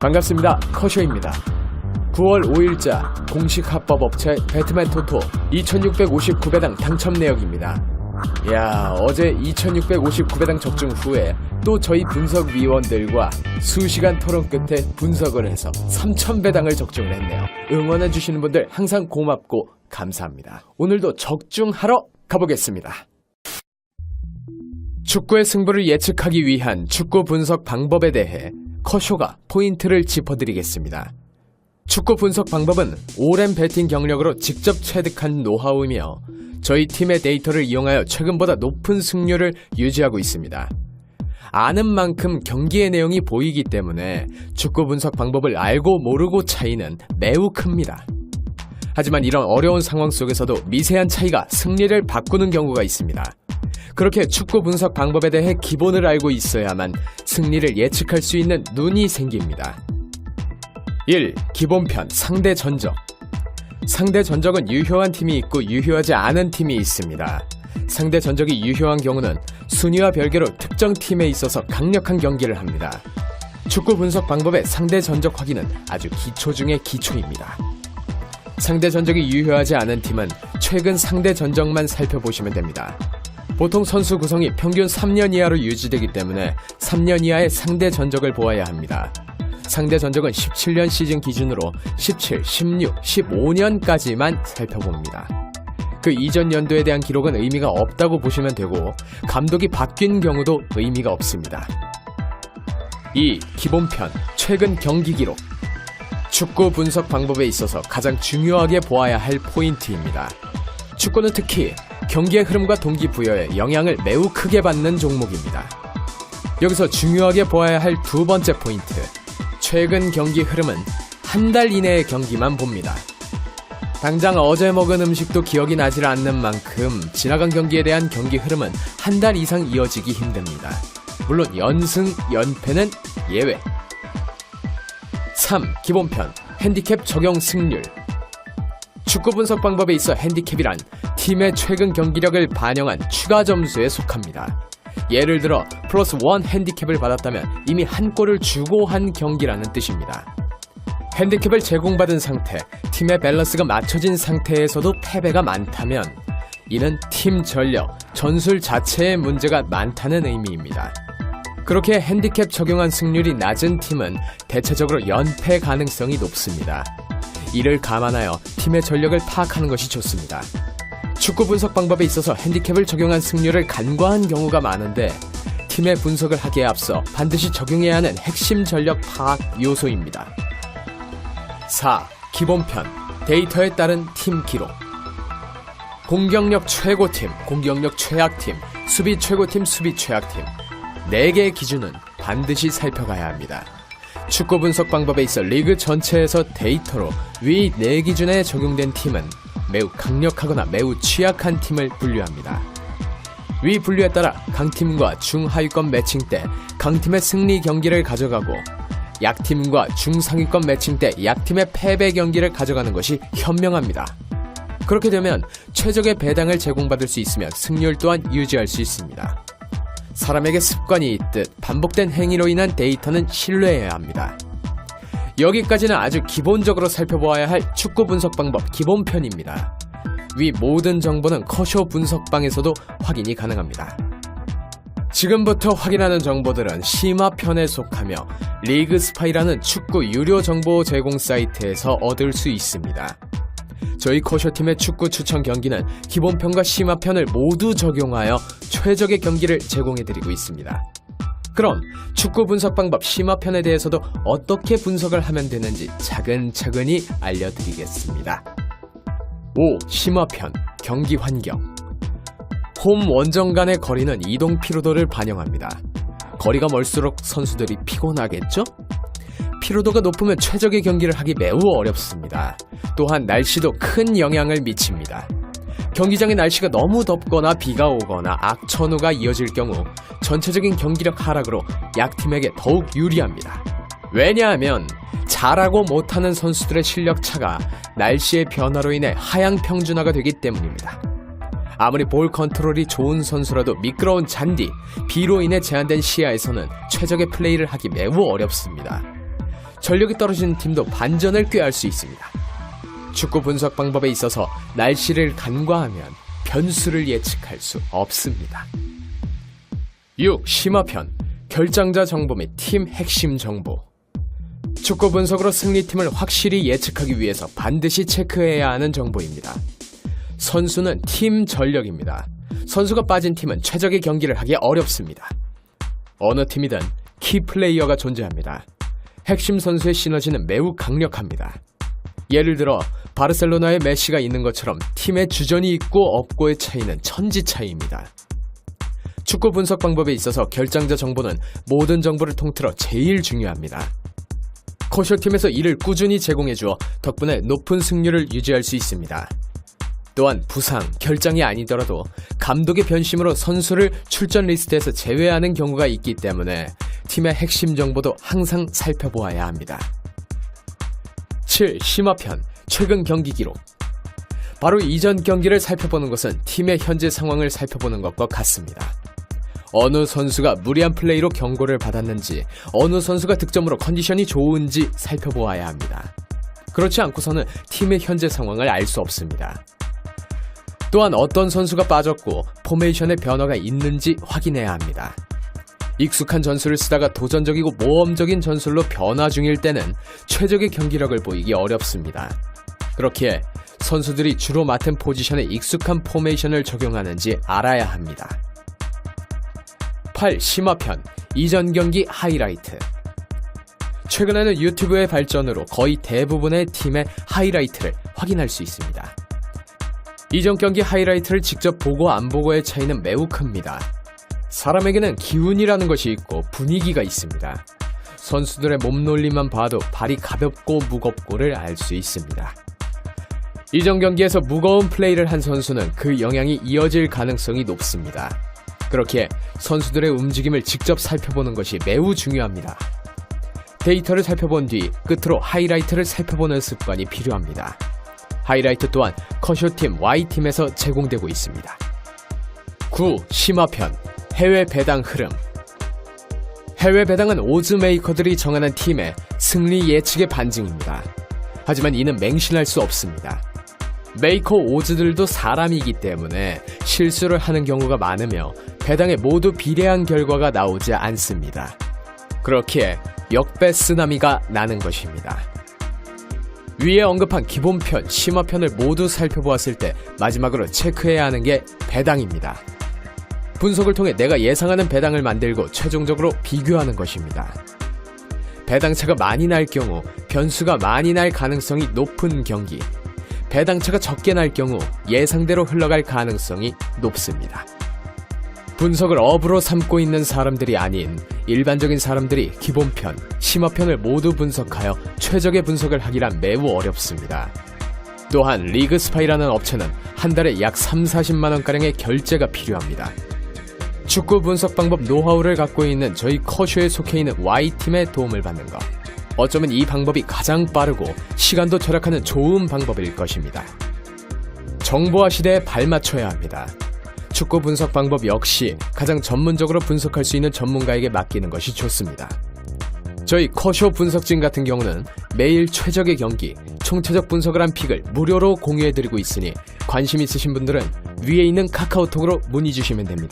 반갑습니다. 커쇼입니다. 9월 5일자 공식 합법업체 배트맨 토토 2659배당 당첨 내역입니다. 이야, 어제 2659배당 적중 후에 또 저희 분석위원들과 수시간 토론 끝에 분석을 해서 3000배당을 적중을 했네요. 응원해주시는 분들 항상 고맙고 감사합니다. 오늘도 적중하러 가보겠습니다. 축구의 승부를 예측하기 위한 축구 분석 방법에 대해 커쇼가 포인트를 짚어드리겠습니다. 축구 분석 방법은 오랜 배팅 경력으로 직접 체득한 노하우이며 저희 팀의 데이터를 이용하여 최근보다 높은 승률을 유지하고 있습니다. 아는 만큼 경기의 내용이 보이기 때문에 축구 분석 방법을 알고 모르고 차이는 매우 큽니다. 하지만 이런 어려운 상황 속에서도 미세한 차이가 승리를 바꾸는 경우가 있습니다. 그렇게 축구 분석 방법에 대해 기본을 알고 있어야만 승리를 예측할 수 있는 눈이 생깁니다. 1. 기본편 상대 전적. 상대 전적은 유효한 팀이 있고 유효하지 않은 팀이 있습니다. 상대 전적이 유효한 경우는 순위와 별개로 특정 팀에 있어서 강력한 경기를 합니다. 축구 분석 방법의 상대 전적 확인은 아주 기초 중의 기초입니다. 상대 전적이 유효하지 않은 팀은 최근 상대 전적만 살펴보시면 됩니다. 보통 선수 구성이 평균 3년 이하로 유지되기 때문에 3년 이하의 상대 전적을 보아야 합니다. 상대 전적은 17년 시즌 기준으로 17, 16, 15년까지만 살펴봅니다. 그 이전 연도에 대한 기록은 의미가 없다고 보시면 되고 감독이 바뀐 경우도 의미가 없습니다. 2. 기본편, 최근 경기 기록. 축구 분석 방법에 있어서 가장 중요하게 보아야 할 포인트입니다. 축구는 특히 경기의 흐름과 동기부여에 영향을 매우 크게 받는 종목입니다. 여기서 중요하게 보아야 할 두 번째 포인트, 최근 경기 흐름은 한 달 이내의 경기만 봅니다. 당장 어제 먹은 음식도 기억이 나질 않는 만큼 지나간 경기에 대한 경기 흐름은 한 달 이상 이어지기 힘듭니다. 물론 연승, 연패는 예외. 3. 기본편, 핸디캡 적용 승률. 축구 분석 방법에 있어 핸디캡이란 팀의 최근 경기력을 반영한 추가 점수에 속합니다. 예를 들어 플러스 1 핸디캡을 받았다면 이미 한 골을 주고 한 경기라는 뜻입니다. 핸디캡을 제공받은 상태, 팀의 밸런스가 맞춰진 상태에서도 패배가 많다면 이는 팀 전력, 전술 자체에 문제가 많다는 의미입니다. 그렇게 핸디캡 적용한 승률이 낮은 팀은 대체적으로 연패 가능성이 높습니다. 이를 감안하여 팀의 전력을 파악하는 것이 좋습니다. 축구 분석 방법에 있어서 핸디캡을 적용한 승률을 간과한 경우가 많은데 팀의 분석을 하기에 앞서 반드시 적용해야 하는 핵심 전력 파악 요소입니다. 4. 기본편, 데이터에 따른 팀 기록. 공격력 최고팀, 공격력 최악팀, 수비 최고팀, 수비 최악팀 4개의 기준은 반드시 살펴가야 합니다. 축구 분석 방법에 있어 리그 전체에서 데이터로 위 4기준에 적용된 팀은 매우 강력하거나 매우 취약한 팀을 분류합니다. 위 분류에 따라 강팀과 중하위권 매칭 때 강팀의 승리 경기를 가져가고 약팀과 중상위권 매칭 때 약팀의 패배 경기를 가져가는 것이 현명합니다. 그렇게 되면 최적의 배당을 제공받을 수 있으며 승률 또한 유지할 수 있습니다. 사람에게 습관이 있듯 반복된 행위로 인한 데이터는 신뢰해야 합니다. 여기까지는 아주 기본적으로 살펴보아야 할 축구 분석 방법 기본편입니다. 위 모든 정보는 커쇼 분석방에서도 확인이 가능합니다. 지금부터 확인하는 정보들은 심화편에 속하며 리그스파이라는 축구 유료 정보 제공 사이트에서 얻을 수 있습니다. 저희 커쇼팀의 축구 추천 경기는 기본편과 심화편을 모두 적용하여 최적의 경기를 제공해드리고 있습니다. 그럼 축구 분석 방법 심화편에 대해서도 어떻게 분석을 하면 되는지 차근차근히 알려드리겠습니다. 5. 심화편, 경기 환경. 홈 원정 간의 거리는 이동 피로도를 반영합니다. 거리가 멀수록 선수들이 피곤하겠죠? 피로도가 높으면 최적의 경기를 하기 매우 어렵습니다. 또한 날씨도 큰 영향을 미칩니다. 경기장의 날씨가 너무 덥거나 비가 오거나 악천후가 이어질 경우 전체적인 경기력 하락으로 약팀에게 더욱 유리합니다. 왜냐하면 잘하고 못하는 선수들의 실력 차가 날씨의 변화로 인해 하향 평준화가 되기 때문입니다. 아무리 볼 컨트롤이 좋은 선수라도 미끄러운 잔디, 비로 인해 제한된 시야에서는 최적의 플레이를 하기 매우 어렵습니다. 전력이 떨어지는 팀도 반전을 꾀할 수 있습니다. 축구 분석 방법에 있어서 날씨를 간과하면 변수를 예측할 수 없습니다. 6. 심화편, 결장자 정보 및 팀 핵심 정보. 축구 분석으로 승리팀을 확실히 예측하기 위해서 반드시 체크해야 하는 정보입니다. 선수는 팀 전력입니다. 선수가 빠진 팀은 최적의 경기를 하기 어렵습니다. 어느 팀이든 키플레이어가 존재합니다. 핵심 선수의 시너지는 매우 강력합니다. 예를 들어 바르셀로나에 메시가 있는 것처럼 팀의 주전이 있고 없고의 차이는 천지 차이입니다. 축구 분석 방법에 있어서 결장자 정보는 모든 정보를 통틀어 제일 중요합니다. 커쇼팀에서 이를 꾸준히 제공해주어 덕분에 높은 승률을 유지할 수 있습니다. 또한 부상, 결장이 아니더라도 감독의 변심으로 선수를 출전 리스트에서 제외하는 경우가 있기 때문에 팀의 핵심 정보도 항상 살펴보아야 합니다. 7. 심화편, 최근 경기 기록. 바로 이전 경기를 살펴보는 것은 팀의 현재 상황을 살펴보는 것과 같습니다. 어느 선수가 무리한 플레이로 경고를 받았는지, 어느 선수가 득점으로 컨디션이 좋은지 살펴보아야 합니다. 그렇지 않고서는 팀의 현재 상황을 알 수 없습니다. 또한 어떤 선수가 빠졌고 포메이션의 변화가 있는지 확인해야 합니다. 익숙한 전술을 쓰다가 도전적이고 모험적인 전술로 변화 중일 때는 최적의 경기력을 보이기 어렵습니다. 그렇기에 선수들이 주로 맡은 포지션에 익숙한 포메이션을 적용하는지 알아야 합니다. 8. 심화편, 이전 경기 하이라이트. 최근에는 유튜브의 발전으로 거의 대부분의 팀의 하이라이트를 확인할 수 있습니다. 이전 경기 하이라이트를 직접 보고 안 보고의 차이는 매우 큽니다. 사람에게는 기운이라는 것이 있고 분위기가 있습니다. 선수들의 몸놀림만 봐도 발이 가볍고 무겁고를 알 수 있습니다. 이전 경기에서 무거운 플레이를 한 선수는 그 영향이 이어질 가능성이 높습니다. 그렇기에 선수들의 움직임을 직접 살펴보는 것이 매우 중요합니다. 데이터를 살펴본 뒤 끝으로 하이라이트를 살펴보는 습관이 필요합니다. 하이라이트 또한 커쇼팀 Y팀에서 제공되고 있습니다. 9. 심화편, 해외 배당 흐름. 해외 배당은 오즈 메이커들이 정하는 팀의 승리 예측의 반증입니다. 하지만 이는 맹신할 수 없습니다. 메이커 오즈들도 사람이기 때문에 실수를 하는 경우가 많으며 배당에 모두 비례한 결과가 나오지 않습니다. 그렇기에 역배 쓰나미가 나는 것입니다. 위에 언급한 기본편, 심화편을 모두 살펴보았을 때 마지막으로 체크해야 하는 게 배당입니다. 분석을 통해 내가 예상하는 배당을 만들고 최종적으로 비교하는 것입니다. 배당차가 많이 날 경우 변수가 많이 날 가능성이 높은 경기, 배당차가 적게 날 경우 예상대로 흘러갈 가능성이 높습니다. 분석을 업으로 삼고 있는 사람들이 아닌 일반적인 사람들이 기본편, 심화편을 모두 분석하여 최적의 분석을 하기란 매우 어렵습니다. 또한 리그스파이라는 업체는 한 달에 약 30-40만원가량의 결제가 필요합니다. 축구 분석 방법 노하우를 갖고 있는 저희 커쇼에 속해 있는 Y팀의 도움을 받는 것, 어쩌면 이 방법이 가장 빠르고 시간도 절약하는 좋은 방법일 것입니다. 정보화 시대에 발맞춰야 합니다. 축구 분석 방법 역시 가장 전문적으로 분석할 수 있는 전문가에게 맡기는 것이 좋습니다. 저희 커쇼 분석진 같은 경우는 매일 최적의 경기, 총체적 분석을 한 픽을 무료로 공유해드리고 있으니 관심 있으신 분들은 위에 있는 카카오톡으로 문의 주시면 됩니다.